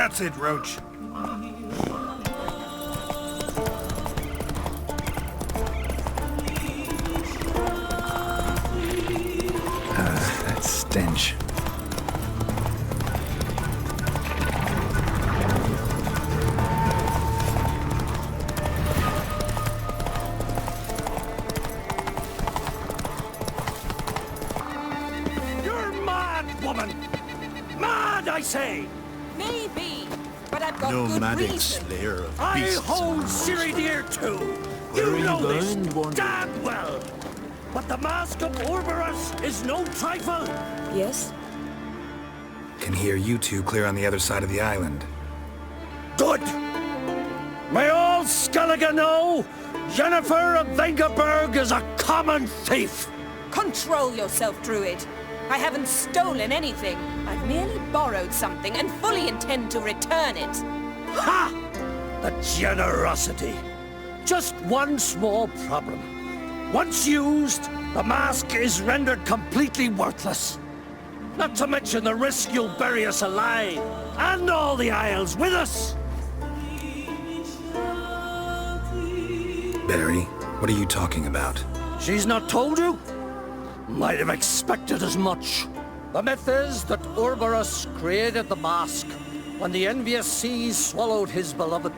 That's it, Roach. That stench. You're mad, woman! Mad, I say! Maybe, but I've got No good magic reason. slayer of I beasts. hold Ciri dear too. Where are You you know this going, Wanderer? damn well. But the Mask of Orberus is no trifle. Yes? Can hear you two clear on the other side of the island. Good. May all Skellige know Jennifer of Vengerberg is a common thief. Control yourself, Druid. I haven't stolen anything. I've merely borrowed something and fully intend to return it. Ha! The generosity. Just one small problem. Once used, the mask is rendered completely worthless. Not to mention the risk you'll bury us alive, and all the Isles with us. Barry, what are you talking about? She's not told you? Might have expected as much. The myth is that Orberus created the mask when the envious seas swallowed his beloved.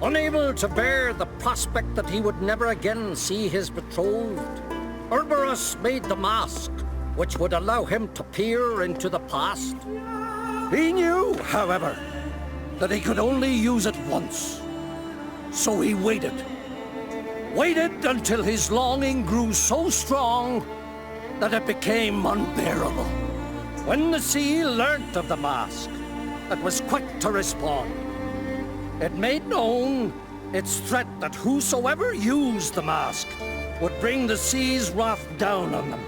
Unable to bear the prospect that he would never again see his betrothed, Orberus made the mask, which would allow him to peer into the past. He knew, however, that he could only use it once. So he waited. Waited until his longing grew so strong that it became unbearable. When the sea learnt of the mask, it was quick to respond. It made known its threat that whosoever used the mask would bring the sea's wrath down on them.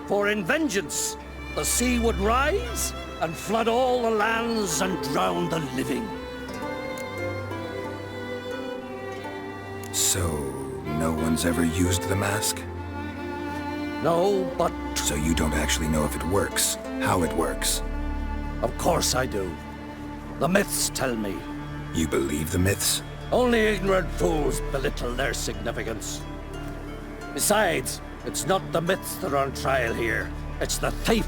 For in vengeance, the sea would rise and flood all the lands and drown the living. So, no one's ever used the mask? No, but... So you don't actually know if it works, how it works? Of course I do. The myths tell me. You believe the myths? Only ignorant fools belittle their significance. Besides, it's not the myths that are on trial here. It's the thief.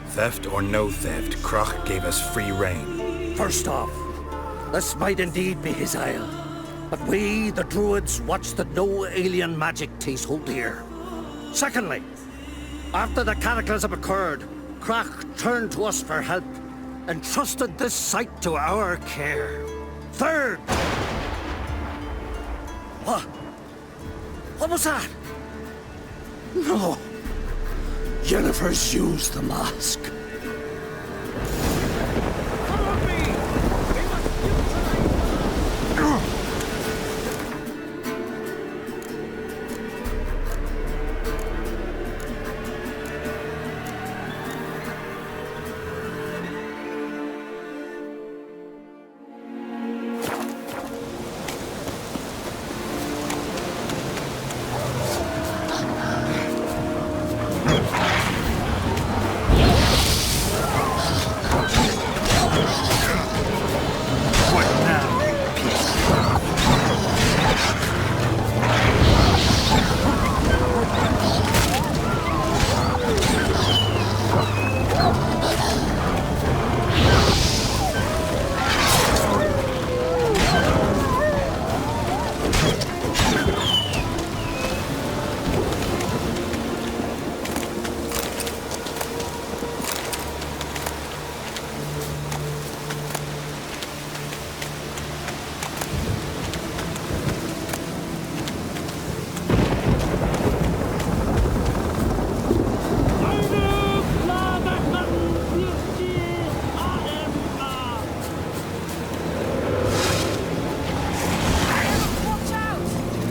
Theft or no theft, Kroch gave us free rein. First off, this might indeed be his isle. But we, the Druids, watch that no alien magic takes hold here. Secondly, after the cataclysm occurred, Kroch turned to us for help, and trusted this site to our care. Third... What? What was that? No. Jennifer's used the mask.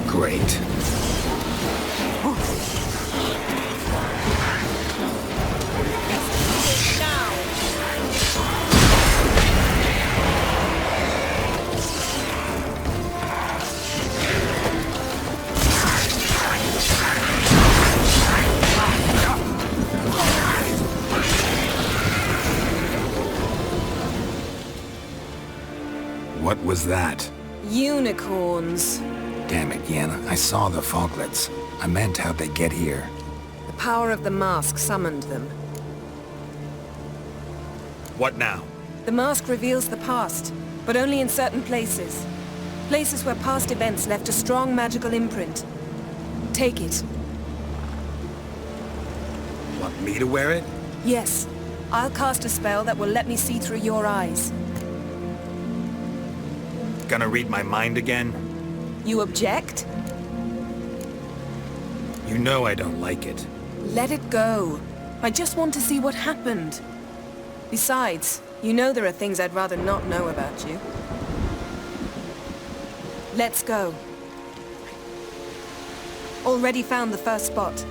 Great. What was that? Unicorns. Damn it, Yen. I saw the foglets. I meant how'd they get here. The power of the mask summoned them. What now? The mask reveals the past, but only in certain places. Places where past events left a strong magical imprint. Take it. Want me to wear it? Yes. I'll cast a spell that will let me see through your eyes. Gonna read my mind again? You object? You know I don't like it. Let it go. I just want to see what happened. Besides, you know there are things I'd rather not know about you. Let's go. Already found the first spot.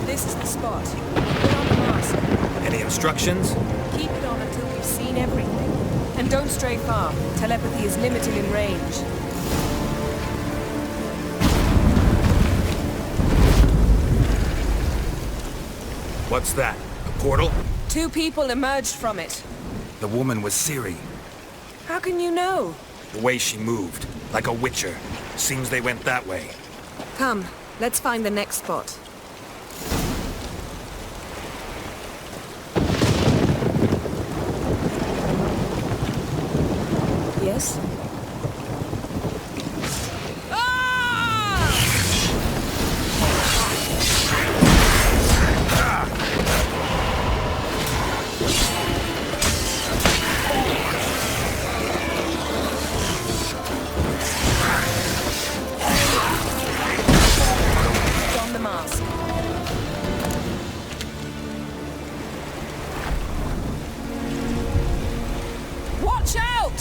This is the spot. Put on the mask. Any instructions? Keep it on until you've seen everything. And don't stray far. Telepathy is limited in range. What's that? A portal? 2 people emerged from it. The woman was Ciri. How can you know? The way she moved. Like a witcher. Seems they went that way. Come, let's find the next spot. Yes? Don the mask. Watch out!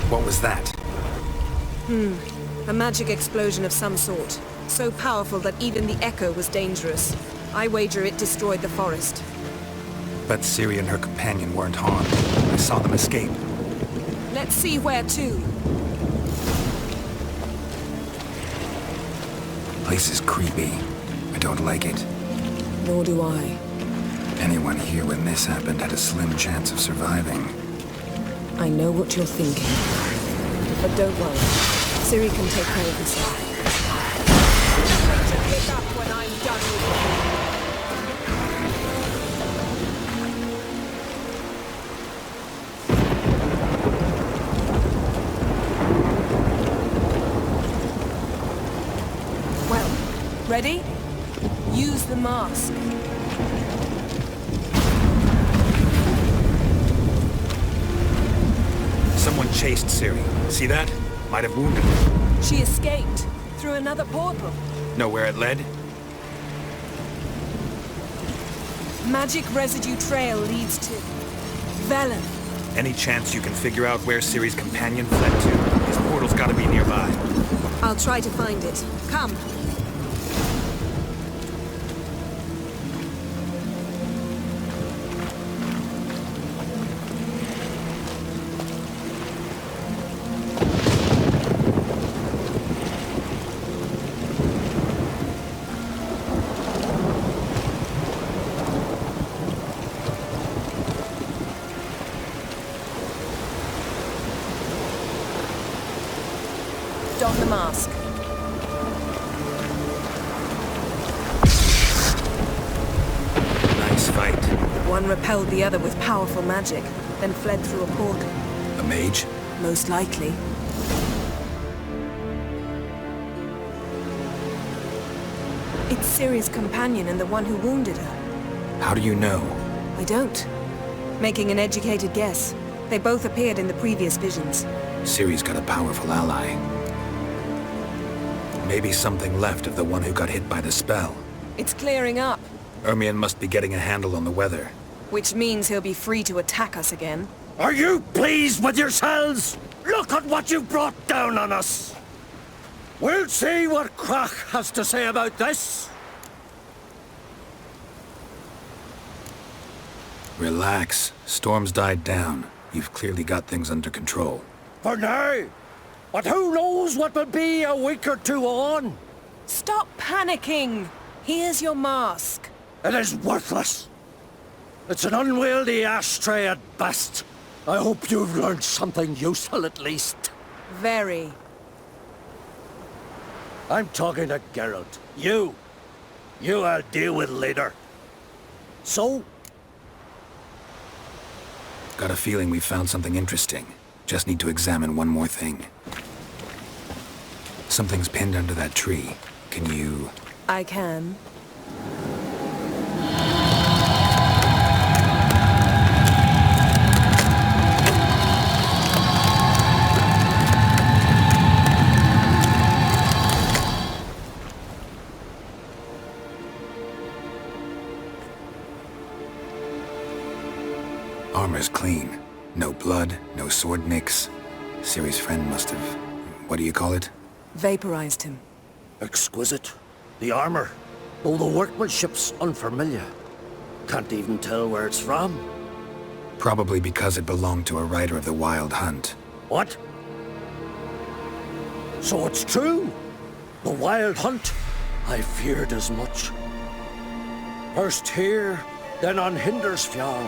What was that? A magic explosion of some sort. So powerful that even the echo was dangerous. I wager it destroyed the forest. But Ciri and her companion weren't harmed. I saw them escape. Let's see where to. Place is creepy. I don't like it. Nor do I. Anyone here when this happened had a slim chance of surviving. I know what you're thinking. But don't worry. Ciri can take care of herself. Pick up when I'm done with you. Well, ready? Use the mask. Someone chased Ciri. See that? Might have wounded her. She escaped through another portal. Know where it led? Magic residue trail leads to Velen. Any chance you can figure out where Ciri's companion fled to? His portal's gotta be nearby. I'll try to find it. Come. Don the mask. Nice fight. One repelled the other with powerful magic, then fled through a portal. A mage? Most likely. It's Ciri's companion and the one who wounded her. How do you know? I don't. Making an educated guess. They both appeared in the previous visions. Ciri's got a powerful ally. Maybe something left of the one who got hit by the spell. It's clearing up, Ermion must be getting a handle on the weather. which means he'll be free to attack us again. Are you pleased with yourselves? Look at what you've brought down on us! We'll see what Krach has to say about this. Relax. Storm's died down. You've clearly got things under control. For now. But who knows what will be a week or two on? Stop panicking! Here's your mask. It is worthless. It's an unwieldy ashtray at best. I hope you've learned something useful at least. Very. I'm talking to Geralt. You I'll deal with later. So? Got a feeling we found something interesting. Just need to examine one more thing. Something's pinned under that tree. Can you... I can. Armor's clean. No blood, no sword nicks. Ciri's friend must have... what do you call it? Vaporized him. Exquisite. The armor, though the workmanship's unfamiliar. Can't even tell where it's from. Probably because it belonged to a rider of the Wild Hunt. What? So it's true? The Wild Hunt? I feared as much. First here, then on Hindersfjall.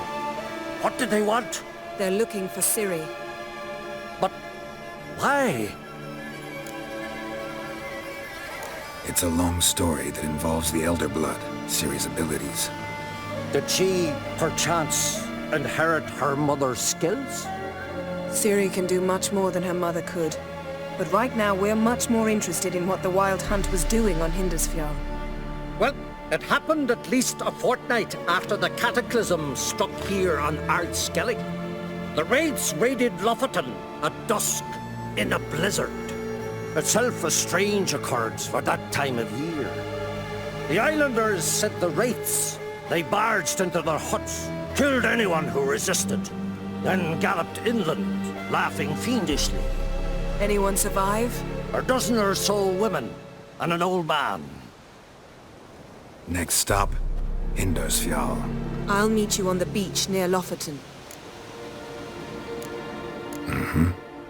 What did they want? They're looking for Ciri. But why? It's a long story that involves the Elder Blood, Ciri's abilities. Did she, perchance, inherit her mother's skills? Ciri can do much more than her mother could. But right now we're much more interested in what the Wild Hunt was doing on Hindersfjall. Well, it happened at least a fortnight after the cataclysm struck here on Skellig. The raids raided Lofoten at dusk in a blizzard. Itself a strange occurrence for that time of year. The islanders sent the wraiths. They barged into their huts, killed anyone who resisted, then galloped inland, laughing fiendishly. Anyone survive? A dozen or so women and an old man. Next stop, Hindersfjall. I'll meet you on the beach near Lofoten.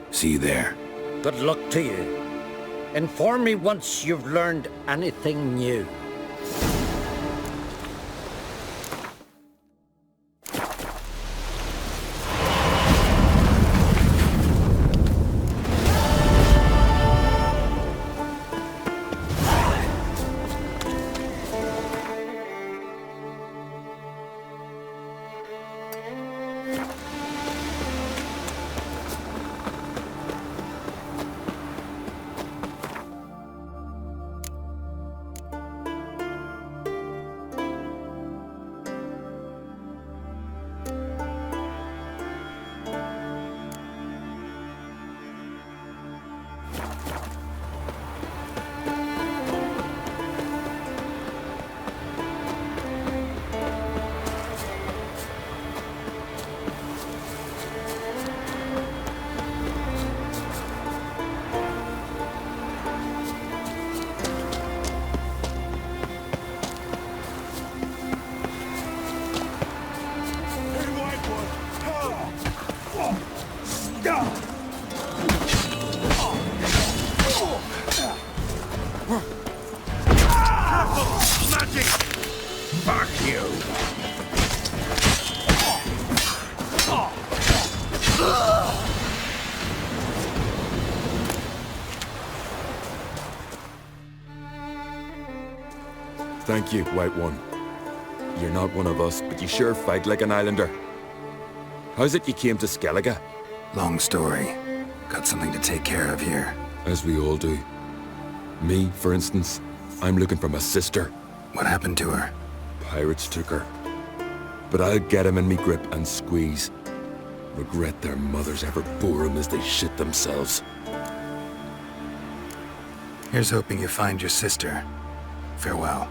See you there. Good luck to you. Inform me once you've learned anything new. Thank you, White One. You're not one of us, but you sure fight like an islander. How's it you came to Skellige? Long story. Got something to take care of here. As we all do. Me, for instance, I'm looking for my sister. What happened to her? Pirates took her. But I'll get 'em in me grip and squeeze. Regret their mothers ever bore 'em as they shit themselves. Here's hoping you find your sister. Farewell.